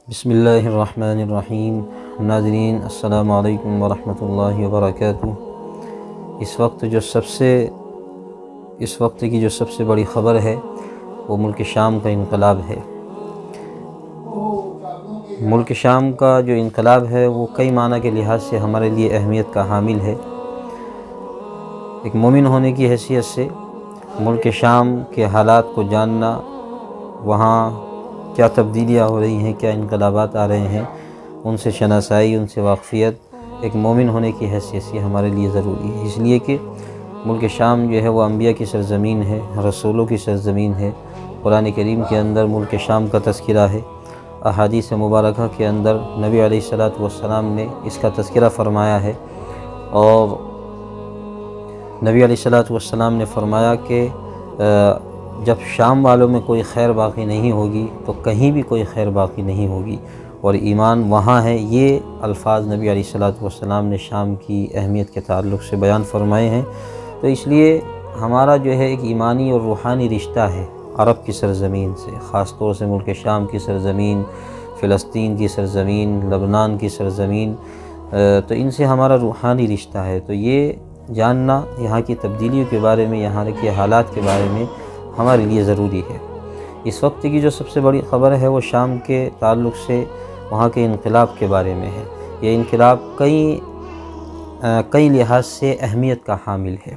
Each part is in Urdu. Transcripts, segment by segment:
بسم اللہ الرحمن الرحیم۔ ناظرین السلام علیکم ورحمۃ اللہ وبرکاتہ۔ اس وقت کی جو سب سے بڑی خبر ہے وہ ملک شام کا انقلاب ہے۔ ملک شام کا جو انقلاب ہے وہ کئی معنی کے لحاظ سے ہمارے لیے اہمیت کا حامل ہے۔ ایک مومن ہونے کی حیثیت سے ملک شام کے حالات کو جاننا، وہاں کیا تبدیلیاں ہو رہی ہیں، کیا انقلابات آ رہے ہیں، ان سے شناسائی، ان سے واقفیت ایک مومن ہونے کی حیثیت سے ہمارے لیے ضروری ہے، اس لیے کہ ملک شام جو ہے وہ انبیاء کی سرزمین ہے، رسولوں کی سرزمین ہے۔ قرآن کریم کے اندر ملک شام کا تذکرہ ہے، احادیث مبارکہ کے اندر نبی علیہ السلام نے اس کا تذکرہ فرمایا ہے، اور نبی علیہ السلام نے فرمایا کہ جب شام والوں میں کوئی خیر باقی نہیں ہوگی تو کہیں بھی کوئی خیر باقی نہیں ہوگی، اور ایمان وہاں ہے۔ یہ الفاظ نبی علیہ السلام نے شام کی اہمیت کے تعلق سے بیان فرمائے ہیں۔ تو اس لیے ہمارا جو ہے ایک ایمانی اور روحانی رشتہ ہے عرب کی سرزمین سے، خاص طور سے ملک شام کی سرزمین، فلسطین کی سرزمین، لبنان کی سرزمین، تو ان سے ہمارا روحانی رشتہ ہے۔ تو یہ جاننا یہاں کی تبدیلیوں کے بارے میں، یہاں کے حالات کے بارے میں ہمارے لیے ضروری ہے۔ اس وقت کی جو سب سے بڑی خبر ہے وہ شام کے تعلق سے وہاں کے انقلاب کے بارے میں ہے۔ یہ انقلاب کئی لحاظ سے اہمیت کا حامل ہے۔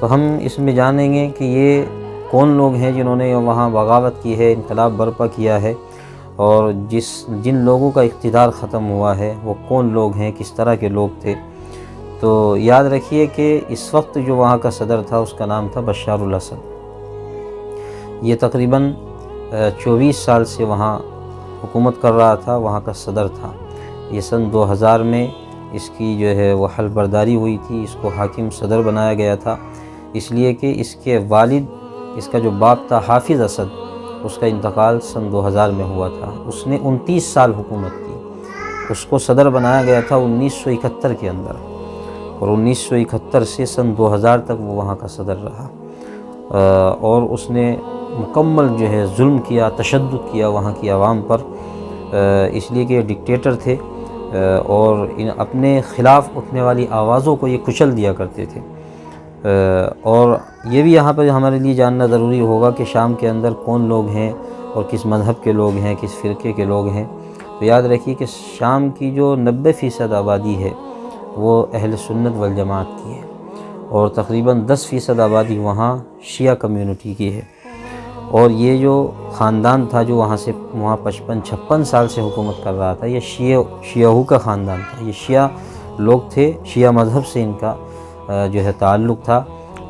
تو ہم اس میں جانیں گے کہ یہ کون لوگ ہیں جنہوں نے وہاں بغاوت کی ہے، انقلاب برپا کیا ہے، اور جن لوگوں کا اقتدار ختم ہوا ہے وہ کون لوگ ہیں، کس طرح کے لوگ تھے۔ تو یاد رکھیے کہ اس وقت جو وہاں کا صدر تھا اس کا نام تھا بشار الاسد۔ یہ تقریباً 24 سال سے وہاں حکومت کر رہا تھا، وہاں کا صدر تھا۔ یہ سن 2000 میں اس کی جو ہے وہ حلف برداری ہوئی تھی، اس کو حاکم صدر بنایا گیا تھا، اس لیے کہ اس کے والد، اس کا جو باپ تھا حافظ اسد، اس کا انتقال سن 2000 میں ہوا تھا۔ اس نے 29 سال حکومت کی۔ اس کو صدر بنایا گیا تھا 1971 کے اندر، اور 1971 سے سن 2000 تک وہ وہاں کا صدر رہا، اور اس نے مکمل جو ہے ظلم کیا، تشدد کیا وہاں کی عوام پر، اس لیے کہ ڈکٹیٹر تھے، اور اپنے خلاف اٹھنے والی آوازوں کو یہ کچل دیا کرتے تھے۔ اور یہ بھی یہاں پر ہمارے لیے جاننا ضروری ہوگا کہ شام کے اندر کون لوگ ہیں اور کس مذہب کے لوگ ہیں، کس فرقے کے لوگ ہیں۔ تو یاد رکھیے کہ شام کی جو 90% آبادی ہے وہ اہل سنت والجماعت کی ہے، اور تقریباً 10% آبادی وہاں شیعہ کمیونٹی کی ہے۔ اور یہ جو خاندان تھا جو وہاں 55-56 سال سے حکومت کر رہا تھا، یہ شیعہ کا خاندان تھا، یہ شیعہ لوگ تھے، شیعہ مذہب سے ان کا جو ہے تعلق تھا،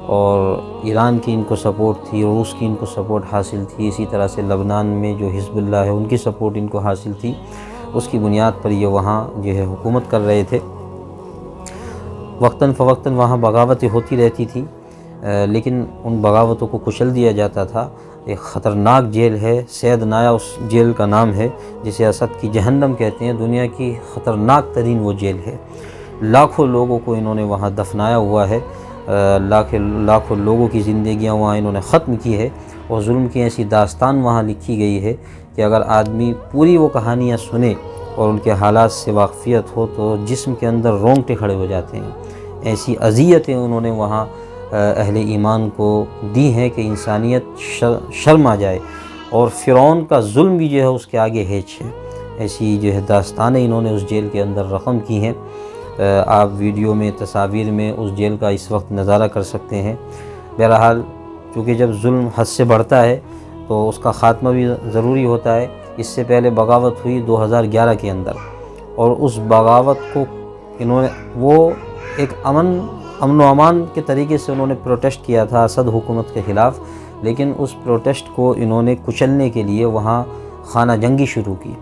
اور ایران کی ان کو سپورٹ تھی، روس کی ان کو سپورٹ حاصل تھی، اسی طرح سے لبنان میں جو حزب اللہ ہے ان کی سپورٹ ان کو حاصل تھی۔ اس کی بنیاد پر یہ وہاں جو ہے حکومت کر رہے تھے۔ وقتاً فوقتاً وہاں بغاوتیں ہوتی رہتی تھی، لیکن ان بغاوتوں کو کچل دیا جاتا تھا۔ ایک خطرناک جیل ہے، سید نایا اس جیل کا نام ہے، جسے اسد کی جہنم کہتے ہیں، دنیا کی خطرناک ترین وہ جیل ہے۔ لاکھوں لوگوں کو انہوں نے وہاں دفنایا ہوا ہے، لاکھوں لوگوں کی زندگیاں وہاں انہوں نے ختم کی ہے، اور ظلم کی ایسی داستان وہاں لکھی گئی ہے کہ اگر آدمی پوری وہ کہانیاں سنے اور ان کے حالات سے واقفیت ہو تو جسم کے اندر رونگٹے کھڑے ہو جاتے ہیں۔ ایسی اذیتیں انہوں نے وہاں اہل ایمان کو دی ہیں کہ انسانیت شرما جائے، اور فرعون کا ظلم بھی جو ہے اس کے آگے ہیچ ہے۔ ایسی جو ہے داستانیں انہوں نے اس جیل کے اندر رقم کی ہیں۔ آپ ویڈیو میں، تصاویر میں اس جیل کا اس وقت نظارہ کر سکتے ہیں۔ بہرحال چونکہ جب ظلم حد سے بڑھتا ہے تو اس کا خاتمہ بھی ضروری ہوتا ہے۔ اس سے پہلے بغاوت ہوئی 2011 کے اندر، اور اس بغاوت کو انہوں نے وہ ایک امن و امان کے طریقے سے انہوں نے پروٹیسٹ کیا تھا اسد حکومت کے خلاف، لیکن اس پروٹیسٹ کو انہوں نے کچلنے کے لیے وہاں خانہ جنگی شروع کی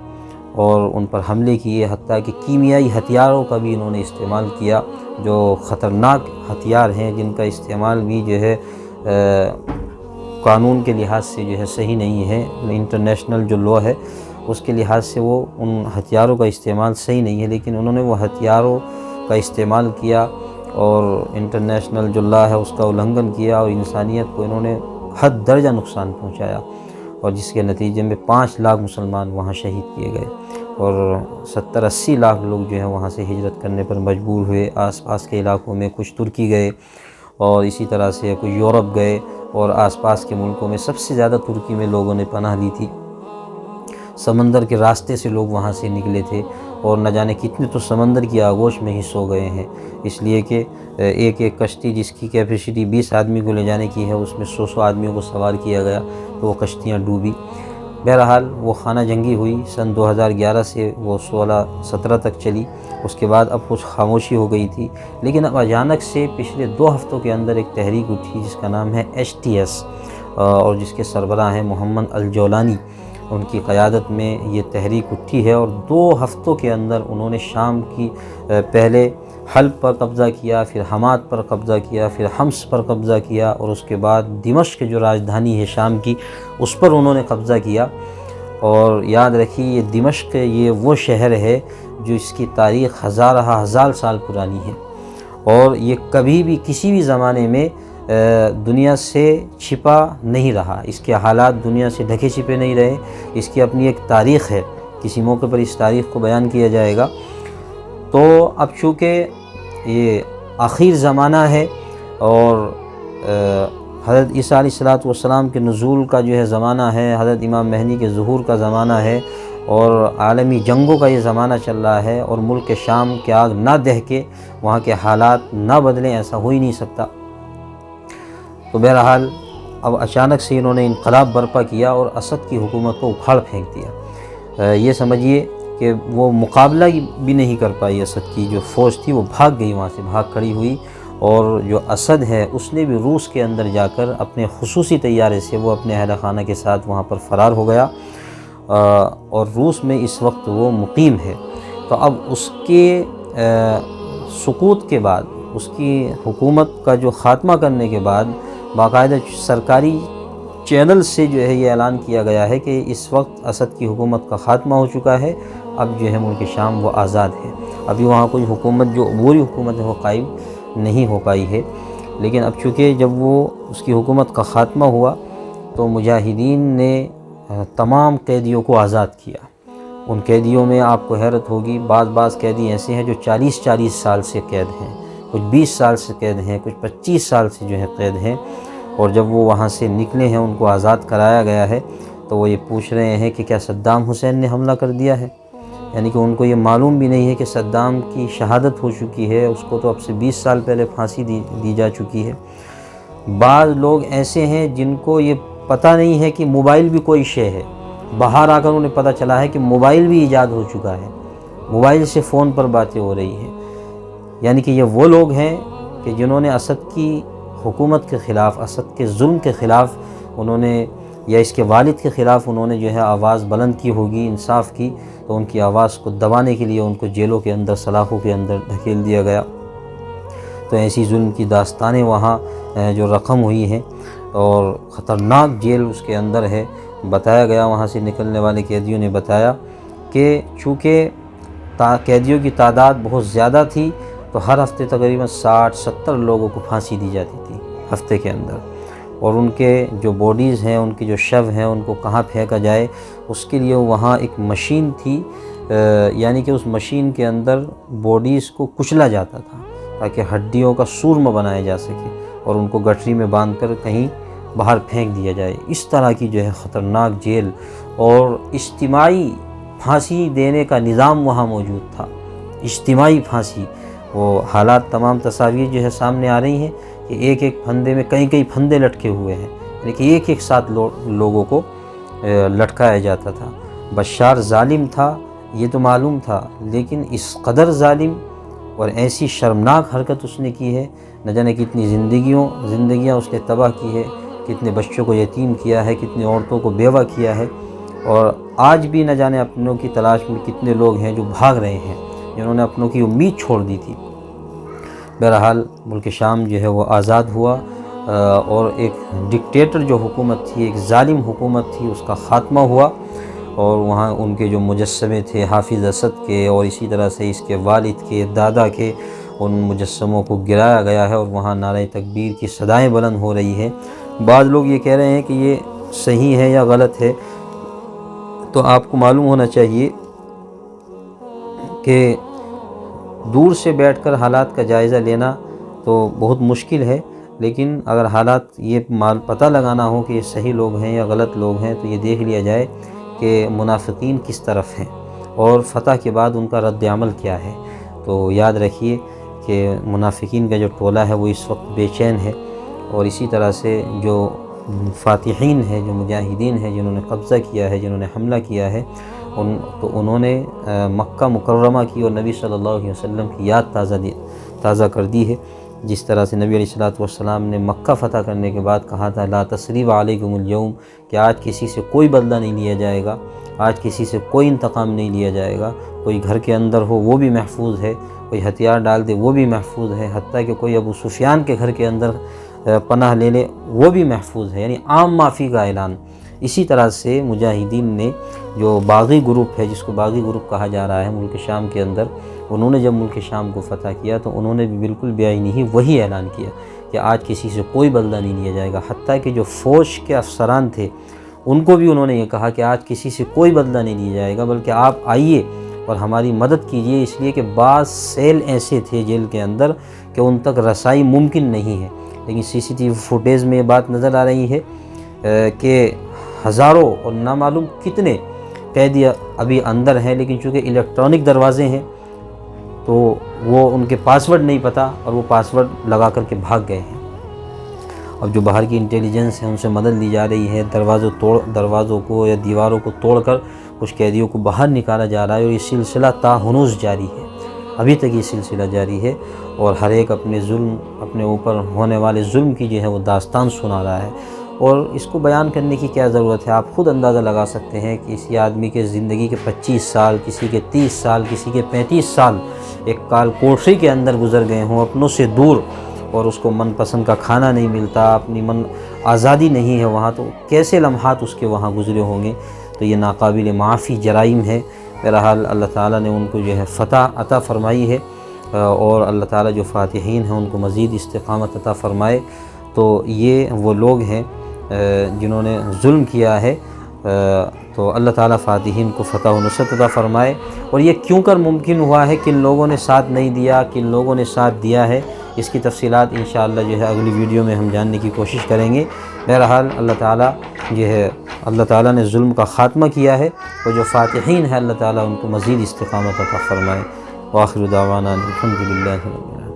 اور ان پر حملے کیے، حتیٰ کہ کیمیائی ہتھیاروں کا بھی انہوں نے استعمال کیا، جو خطرناک ہتھیار ہیں جن کا استعمال بھی جو ہے قانون کے لحاظ سے جو ہے صحیح نہیں ہے، انٹرنیشنل جو لا ہے اس کے لحاظ سے وہ ان ہتھیاروں کا استعمال صحیح نہیں ہے، لیکن انہوں نے وہ ہتھیاروں کا استعمال کیا اور انٹرنیشنل جو لا ہے اس کا النگھن کیا، اور انسانیت کو انہوں نے حد درجہ نقصان پہنچایا۔ اور جس کے نتیجے میں 5 لاکھ مسلمان وہاں شہید کیے گئے، اور 70-80 لاکھ لوگ جو ہیں وہاں سے ہجرت کرنے پر مجبور ہوئے۔ آس پاس کے علاقوں میں کچھ ترکی گئے، اور اسی طرح سے کچھ یورپ گئے، اور آس پاس کے ملکوں میں سب سے زیادہ ترکی میں لوگوں نے پناہ لی تھی۔ سمندر کے راستے سے لوگ وہاں سے نکلے تھے، اور نہ جانے کتنے تو سمندر کی آغوش میں ہی سو گئے ہیں، اس لیے کہ ایک کشتی جس کی کیپیسٹی 20 آدمی کو لے جانے کی ہے، اس میں 100 آدمیوں کو سوار کیا گیا تو وہ کشتیاں ڈوبی۔ بہرحال وہ خانہ جنگی ہوئی، سن 2011 سے وہ 16-17 تک چلی، اس کے بعد اب کچھ خاموشی ہو گئی تھی، لیکن اب اچانک سے پچھلے 2 ہفتوں کے اندر ایک تحریک اٹھی جس کا نام ہے HTS، اور جس کے سربراہ ہیں محمد الجولانی، ان کی قیادت میں یہ تحریک اٹھی ہے، اور 2 ہفتوں کے اندر انہوں نے شام کی پہلے حلب پر قبضہ کیا، پھر حماد پر قبضہ کیا، پھر حمص پر قبضہ کیا، اور اس کے بعد دمشق جو راجدھانی ہے شام کی اس پر انہوں نے قبضہ کیا۔ اور یاد رکھیے یہ دمشق یہ وہ شہر ہے جو اس کی تاریخ ہزار سال پرانی ہے، اور یہ کبھی بھی کسی بھی زمانے میں دنیا سے چھپا نہیں رہا، اس کے حالات دنیا سے ڈھکے چھپے نہیں رہے، اس کی اپنی ایک تاریخ ہے، کسی موقع پر اس تاریخ کو بیان کیا جائے گا۔ تو اب چونکہ یہ آخر زمانہ ہے، اور حضرت عیسیٰ علیہ السلام کے نزول کا جو ہے زمانہ ہے، حضرت امام مہدی کے ظہور کا زمانہ ہے، اور عالمی جنگوں کا یہ زمانہ چل رہا ہے، اور ملک شام کی آگ نہ دہکے، وہاں کے حالات نہ بدلیں، ایسا ہو ہی نہیں سکتا۔ تو بہرحال اب اچانک سے انہوں نے انقلاب برپا کیا اور اسد کی حکومت کو اکھاڑ پھینک دیا۔ یہ سمجھیے کہ وہ مقابلہ بھی نہیں کر پائی، اسد کی جو فوج تھی وہ بھاگ گئی، وہاں سے بھاگ کھڑی ہوئی، اور جو اسد ہے اس نے بھی روس کے اندر جا کر اپنے خصوصی طیارے سے وہ اپنے اہلِ خانہ کے ساتھ وہاں پر فرار ہو گیا، اور روس میں اس وقت وہ مقیم ہے۔ تو اب اس کے سقوط کے بعد، اس کی حکومت کا جو خاتمہ کرنے کے بعد، باقاعدہ سرکاری چینل سے جو ہے یہ اعلان کیا گیا ہے کہ اس وقت اسد کی حکومت کا خاتمہ ہو چکا ہے، اب جو ہے ملک شام وہ آزاد ہے۔ ابھی وہاں کوئی حکومت جو عبوری حکومت ہے وہ قائم نہیں ہو پائی ہے، لیکن اب چونکہ جب وہ اس کی حکومت کا خاتمہ ہوا تو مجاہدین نے تمام قیدیوں کو آزاد کیا۔ ان قیدیوں میں آپ کو حیرت ہوگی، بعض قیدی ایسے ہیں جو 40 سال سے قید ہیں، کچھ 20 سال سے قید ہیں، کچھ 25 سال سے جو ہے قید ہیں، اور جب وہ وہاں سے نکلے ہیں، ان کو آزاد کرایا گیا ہے، تو وہ یہ پوچھ رہے ہیں کہ کیا صدام حسین نے حملہ کر دیا ہے؟ یعنی کہ ان کو یہ معلوم بھی نہیں ہے کہ صدام کی شہادت ہو چکی ہے، اس کو تو اب سے 20 سال پہلے پھانسی دی جا چکی ہے۔ بعض لوگ ایسے ہیں جن کو یہ پتہ نہیں ہے کہ موبائل بھی کوئی شے ہے، باہر آ کر انہیں پتہ چلا ہے کہ موبائل بھی ایجاد ہو چکا ہے، موبائل سے فون پر باتیں ہو رہی ہیں۔ یعنی کہ یہ وہ لوگ ہیں کہ جنہوں نے اسد کی حکومت کے خلاف، اسد کے ظلم کے خلاف انہوں نے، یا اس کے والد کے خلاف انہوں نے جو ہے آواز بلند کی ہوگی، انصاف کی، تو ان کی آواز کو دبانے کے لیے ان کو جیلوں کے اندر، سلاخوں کے اندر دھکیل دیا گیا۔ تو ایسی ظلم کی داستانیں وہاں جو رقم ہوئی ہیں، اور خطرناک جیل اس کے اندر ہے۔ بتایا گیا، وہاں سے نکلنے والے قیدیوں نے بتایا کہ چونکہ قیدیوں کی تعداد بہت زیادہ تھی، تو ہر ہفتے تقریباً 60-70 لوگوں کو پھانسی دی جاتی تھی ہفتے کے اندر، اور ان کے جو باڈیز ہیں، ان کی جو شو ہیں، ان کو کہاں پھینکا جائے، اس کے لیے وہاں ایک مشین تھی، یعنی کہ اس مشین کے اندر باڈیز کو کچلا جاتا تھا تاکہ ہڈیوں کا سورما بنایا جا سکے، اور ان کو گٹھری میں باندھ کر کہیں باہر پھینک دیا جائے۔ اس طرح کی جو ہے خطرناک جیل اور اجتماعی پھانسی دینے کا نظام وہاں موجود تھا، اجتماعی پھانسی۔ وہ حالات، تمام تصاویر جو ہے سامنے آ رہی ہیں کہ ایک پھندے میں کئی پھندے لٹکے ہوئے ہیں، یعنی کہ ایک ساتھ لوگوں کو لٹکایا جاتا تھا۔ بشار ظالم تھا یہ تو معلوم تھا، لیکن اس قدر ظالم اور ایسی شرمناک حرکت اس نے کی ہے، نہ جانے کتنی زندگیاں اس نے تباہ کی ہے، کتنے بچوں کو یتیم کیا ہے، کتنے عورتوں کو بیوہ کیا ہے، اور آج بھی نہ جانے اپنوں کی تلاش میں کتنے لوگ ہیں جو بھاگ رہے ہیں، جنہوں نے اپنوں کی امید چھوڑ دی تھی۔ بہرحال ملک شام جو ہے وہ آزاد ہوا، اور ایک ڈکٹیٹر جو حکومت تھی، ایک ظالم حکومت تھی، اس کا خاتمہ ہوا، اور وہاں ان کے جو مجسمے تھے حافظ اسد کے، اور اسی طرح سے اس کے والد کے، دادا کے، ان مجسموں کو گرایا گیا ہے، اور وہاں نعرہ تکبیر کی صدائیں بلند ہو رہی ہیں۔ بعض لوگ یہ کہہ رہے ہیں کہ یہ صحیح ہے یا غلط ہے، تو آپ کو معلوم ہونا چاہیے کہ دور سے بیٹھ کر حالات کا جائزہ لینا تو بہت مشکل ہے، لیکن اگر حالات یہ پتہ لگانا ہو کہ یہ صحیح لوگ ہیں یا غلط لوگ ہیں، تو یہ دیکھ لیا جائے کہ منافقین کس طرف ہیں اور فتح کے بعد ان کا رد عمل کیا ہے۔ تو یاد رکھیے کہ منافقین کا جو ٹولہ ہے وہ اس وقت بے چین ہے، اور اسی طرح سے جو فاتحین ہیں، جو مجاہدین ہیں، جنہوں نے قبضہ کیا ہے، جنہوں نے حملہ کیا ہے، تو انہوں نے مکہ مکرمہ کی اور نبی صلی اللہ علیہ وسلم کی یاد تازہ کر دی ہے۔ جس طرح سے نبی علیہ السلام نے مکہ فتح کرنے کے بعد کہا تھا لا تثریب علیکم اليوم، کہ آج کسی سے کوئی بدلہ نہیں لیا جائے گا، آج کسی سے کوئی انتقام نہیں لیا جائے گا، کوئی گھر کے اندر ہو وہ بھی محفوظ ہے، کوئی ہتھیار ڈال دے وہ بھی محفوظ ہے، حتیٰ کہ کوئی ابو سفیان کے گھر کے اندر پناہ لے لے وہ بھی محفوظ ہے، یعنی عام معافی کا اعلان۔ اسی طرح سے مجاہدین نے جو باغی گروپ ہے، جس کو باغی گروپ کہا جا رہا ہے ملک شام کے اندر، انہوں نے جب ملک شام کو فتح کیا تو انہوں نے بھی بالکل بیعینی ہی وہی اعلان کیا کہ آج کسی سے کوئی بدلہ نہیں لیا جائے گا، حتیٰ کہ جو فوج کے افسران تھے ان کو بھی انہوں نے یہ کہا کہ آج کسی سے کوئی بدلہ نہیں لیا جائے گا، بلکہ آپ آئیے اور ہماری مدد کیجئے، اس لیے کہ بعض سیل ایسے تھے جیل کے اندر کہ ان تک رسائی ممکن نہیں ہے۔ لیکن سی سی ٹی وی فوٹیج میں یہ بات نظر آ رہی ہے کہ ہزاروں اور نامعلوم کتنے قیدی ابھی اندر ہیں، لیکن چونکہ الیکٹرانک دروازے ہیں تو وہ ان کے پاسورڈ نہیں پتہ اور وہ پاسورڈ لگا کر کے بھاگ گئے ہیں۔ اب جو باہر کی انٹیلیجنس ہے ان سے مدد لی جا رہی ہے، دروازوں کو یا دیواروں کو توڑ کر کچھ قیدیوں کو باہر نکالا جا رہا ہے، اور یہ سلسلہ تا ہنوز جاری ہے، ابھی تک یہ سلسلہ جاری ہے، اور ہر ایک اپنے اوپر ہونے والے ظلم کی جو ہے وہ داستان سنا رہا ہے۔ اور اس کو بیان کرنے کی کیا ضرورت ہے، آپ خود اندازہ لگا سکتے ہیں کہ کسی آدمی کے زندگی کے 25 سال، کسی کے 30 سال، کسی کے 35 سال ایک کال کوٹری کے اندر گزر گئے ہوں اپنوں سے دور، اور اس کو من پسند کا کھانا نہیں ملتا، اپنی آزادی نہیں ہے وہاں، تو کیسے لمحات اس کے وہاں گزرے ہوں گے۔ تو یہ ناقابل معافی جرائم ہے۔ بہرحال اللہ تعالیٰ نے ان کو جو ہے فتح عطا فرمائی ہے، اور اللہ تعالیٰ جو فاتحین ہیں ان کو مزید استقامت عطا فرمائے۔ تو یہ وہ لوگ ہیں جنہوں نے ظلم کیا ہے، تو اللہ تعالیٰ فاتحین کو فتح و نصرت عطا فرمائے۔ اور یہ کیوں کر ممکن ہوا ہے، کن لوگوں نے ساتھ نہیں دیا، کن لوگوں نے ساتھ دیا ہے، اس کی تفصیلات انشاءاللہ جو ہے اگلی ویڈیو میں ہم جاننے کی کوشش کریں گے۔ بہرحال اللہ تعالیٰ نے ظلم کا خاتمہ کیا ہے، اور جو فاتحین ہیں اللہ تعالیٰ ان کو مزید استقامت عطا فرمائے۔ وآخر دعوانا الحمدللہ رب العالمین۔